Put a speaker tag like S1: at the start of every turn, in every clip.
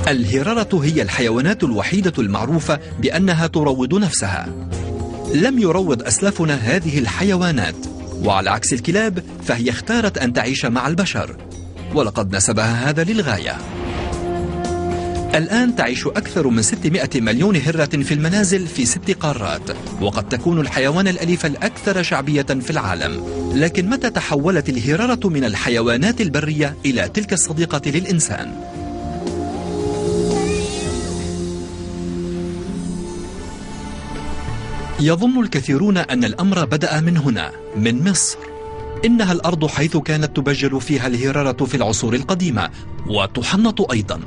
S1: الهرارة هي الحيوانات الوحيدة المعروفة بأنها تروض نفسها. لم يروض أسلافنا هذه الحيوانات، وعلى عكس الكلاب فهي اختارت أن تعيش مع البشر، ولقد نسبها هذا للغاية. الآن تعيش أكثر من 600 مليون هرة في المنازل في 6 قارات، وقد تكون الحيوان الأليف الأكثر شعبية في العالم. لكن متى تحولت الهرارة من الحيوانات البرية إلى تلك الصديقة للإنسان؟ يظن الكثيرون أن الأمر بدأ من هنا، من مصر. إنها الأرض حيث كانت تبجل فيها الهرارة في العصور القديمة، وتحنط أيضا.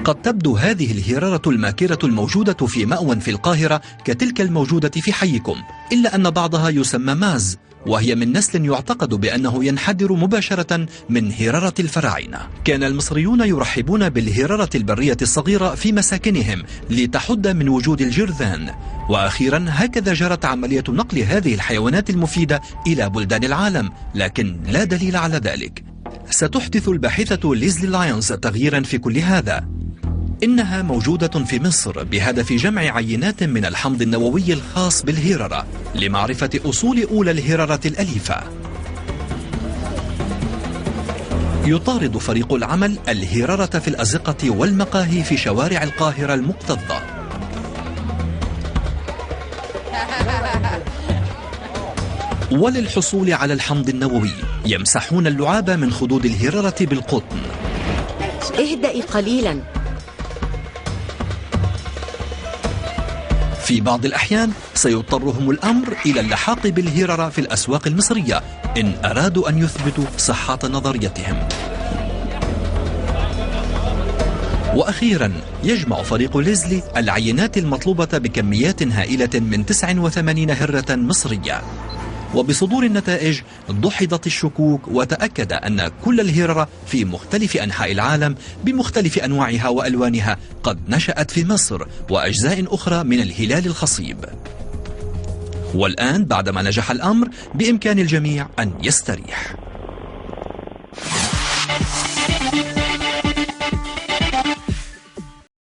S1: قد تبدو هذه الهرارة الماكرة الموجودة في مأوى في القاهرة كتلك الموجودة في حيكم، إلا أن بعضها يسمى ماز، وهي من نسل يعتقد بأنه ينحدر مباشرة من هرارة الفراعنة. كان المصريون يرحبون بالهرارة البرية الصغيرة في مساكنهم لتحد من وجود الجرذان، وأخيرا هكذا جرت عملية نقل هذه الحيوانات المفيدة إلى بلدان العالم، لكن لا دليل على ذلك. ستحدث الباحثة ليزلي لايونز تغييرا في كل هذا. إنها موجودة في مصر بهدف جمع عينات من الحمض النووي الخاص بالهرارة لمعرفة أصول أولى الهرارة الأليفة. يطارد فريق العمل الهرارة في الأزقة والمقاهي في شوارع القاهرة المكتظة. وللحصول على الحمض النووي يمسحون اللعاب من خدود الهرارة بالقطن.
S2: اهدئي قليلا.
S1: في بعض الأحيان سيضطرهم الأمر إلى اللحاق بالهرارة في الأسواق المصرية إن أرادوا أن يثبتوا صحة نظريتهم. وأخيرا يجمع فريق ليزلي العينات المطلوبة بكميات هائلة من 89 هرة مصرية. وبصدور النتائج دحضت الشكوك، وتأكد أن كل الهررة في مختلف أنحاء العالم بمختلف أنواعها وألوانها قد نشأت في مصر وأجزاء أخرى من الهلال الخصيب. والآن بعدما نجح الأمر بإمكان الجميع أن يستريح.